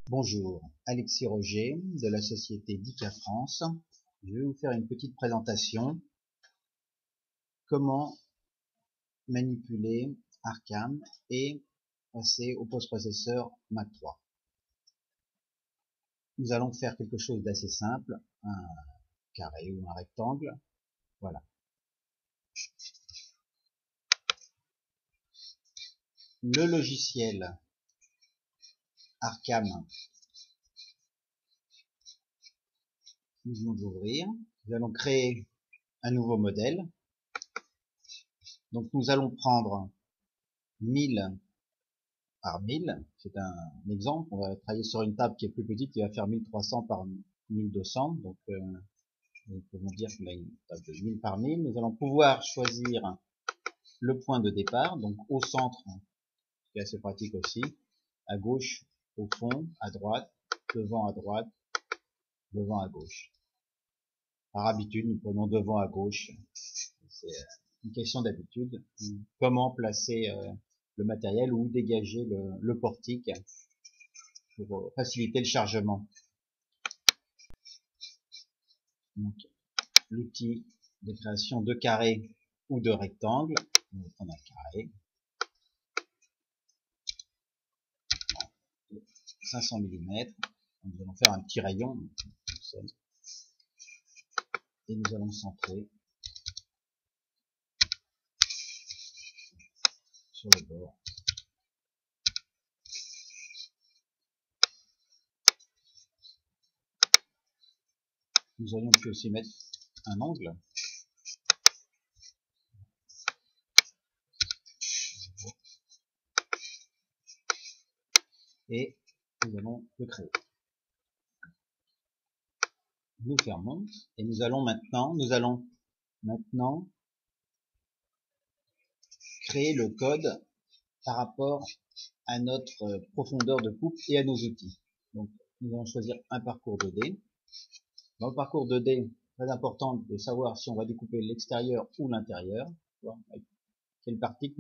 Bonjour, Alexis Roger de la société DICA France. Je vais vous faire une petite présentation. Comment manipuler Arkham et passer au post-processeur Mac 3. Nous allons faire quelque chose d'assez simple, un carré ou un rectangle. Voilà. Le logiciel Arkham, nous allons l'ouvrir. Nous allons créer un nouveau modèle. Donc nous allons prendre 1000 par 1000, c'est un exemple. On va travailler sur une table qui est plus petite, qui va faire 1300 par 1200. Donc nous pouvons dire qu'on a une table de 1000 par 1000. Nous allons pouvoir choisir le point de départ, donc au centre, qui est assez pratique aussi, à gauche, au fond, à droite, devant à droite, devant à gauche. Par habitude, nous prenons devant à gauche. C'est une question d'habitude. Comment placer le matériel ou dégager le portique pour faciliter le chargement. Donc, l'outil de création de carré ou de rectangle. On va prendre un carré. 500 mm. Nous allons faire un petit rayon. Et nous allons centrer sur le bord. Nous aurions pu aussi mettre un angle. Et nous allons le créer. Nous fermons et nous allons maintenant créer le code par rapport à notre profondeur de coupe et à nos outils. Donc nous allons choisir un parcours 2D. Dans le parcours 2D, très important de savoir si on va découper l'extérieur ou l'intérieur, quelle partie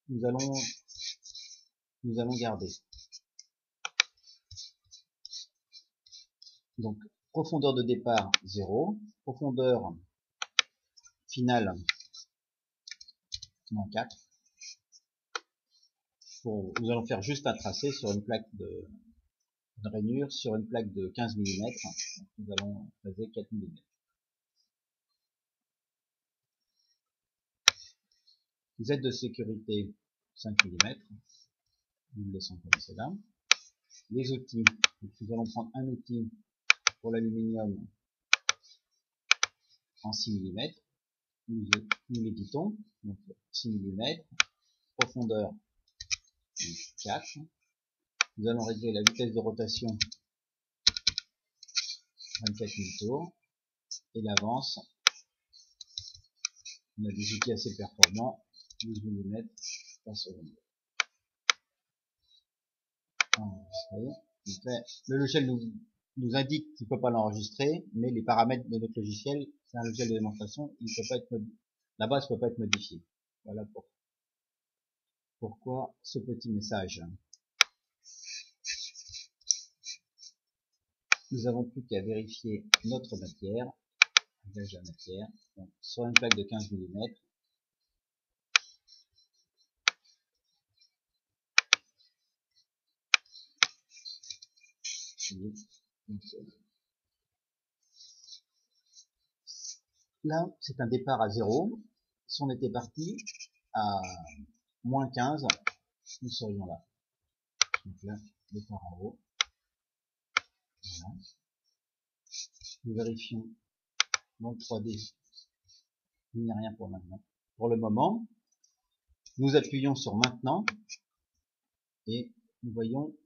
nous allons garder. Donc profondeur de départ 0, profondeur finale moins 4. Nous allons faire juste un tracé sur une plaque de rainure sur une plaque de 15 mm. Donc, nous allons tracer 4 mm. Z de sécurité 5 mm. Nous le laissons comme cela. Les outils. Donc, nous allons prendre un outil pour l'aluminium en 6 mm. Nous l'éditons. Donc 6 mm. Profondeur 4. Nous allons régler la vitesse de rotation 24 000 tours. Et l'avance. On a des outils assez performants. 12 mm par seconde. Le logiciel nous indique qu'il ne peut pas l'enregistrer, mais les paramètres de notre logiciel, c'est un logiciel de démonstration, il peut pas être la base ne peut pas être modifiée. Voilà pourquoi ce petit message. Nous avons plus qu'à vérifier notre matière, la matière, donc, sur une plaque de 15 mm. Là, c'est un départ à 0. Si on était parti à moins 15, nous serions là. Donc là, départ en haut. Voilà. Nous vérifions dans le 3D. Il n'y a rien pour maintenant. Pour le moment, nous appuyons sur maintenant et nous voyons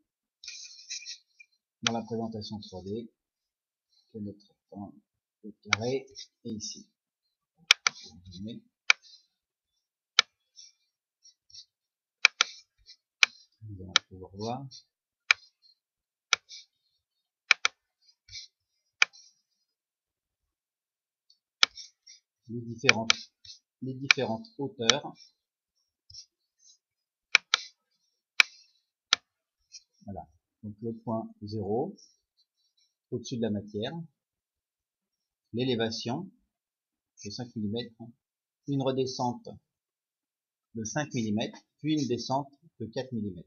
dans la présentation 3D que notre carré est ici. Nous allons pouvoir voir. Les différentes hauteurs. Voilà. Donc le point 0 au-dessus de la matière, l'élévation de 5 mm, une redescente de 5 mm, puis une descente de 4 mm.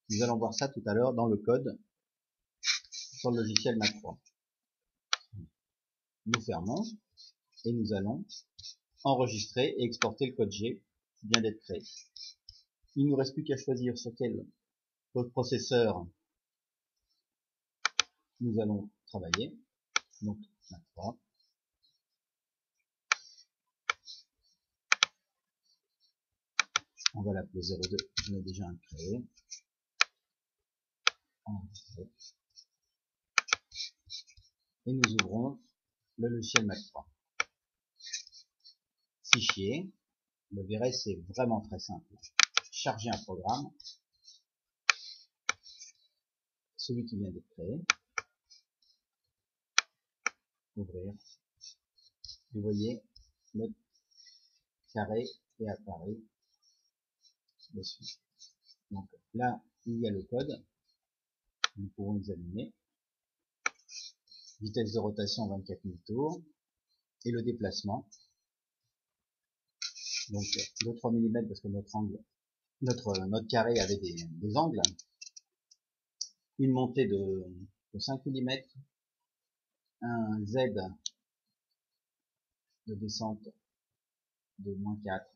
Nous allons voir ça tout à l'heure dans le code sur le logiciel Mac 3. Nous fermons et nous allons enregistrer et exporter le code G qui vient d'être créé. Il ne nous reste plus qu'à choisir sur quel processeur nous allons travailler. Donc Mac 3. On va l'appeler 02, j'en ai déjà un créé. Enregistrer. Et nous ouvrons le logiciel Mac 3. Fichier, vous verrez, c'est vraiment très simple. Charger un programme, celui qui vient d'être créé, ouvrir. Vous voyez, notre carré est apparu dessus. Donc là, il y a le code, nous pouvons examiner. Vitesse de rotation 24 000 tours et le déplacement. Donc de 3 mm parce que notre carré avait des angles. Une montée de 5 mm, un Z de descente de -4.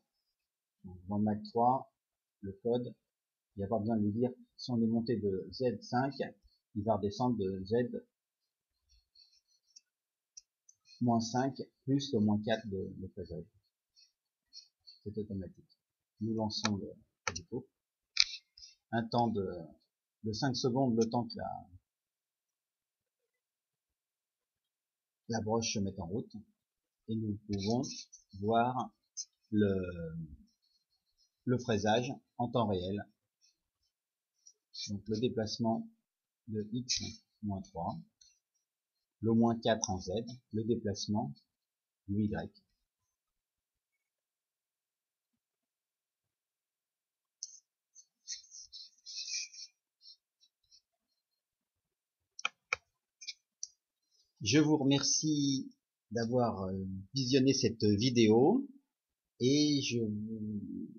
Donc, dans le Mac 3, le code, il n'y a pas besoin de lui dire, si on est monté de Z5, il va redescendre de Z -5 plus le -4 de phasage. C'est automatique. Nous lançons le dépôt. Un temps de 5 secondes, le temps que la broche se mette en route. Et nous pouvons voir le fraisage en temps réel. Donc le déplacement de x-3, le -4 en z, le déplacement du y. Je vous remercie d'avoir visionné cette vidéo et je vous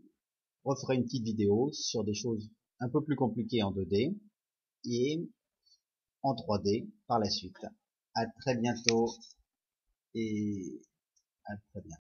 referai une petite vidéo sur des choses un peu plus compliquées en 2D et en 3D par la suite. À très bientôt et à très bientôt.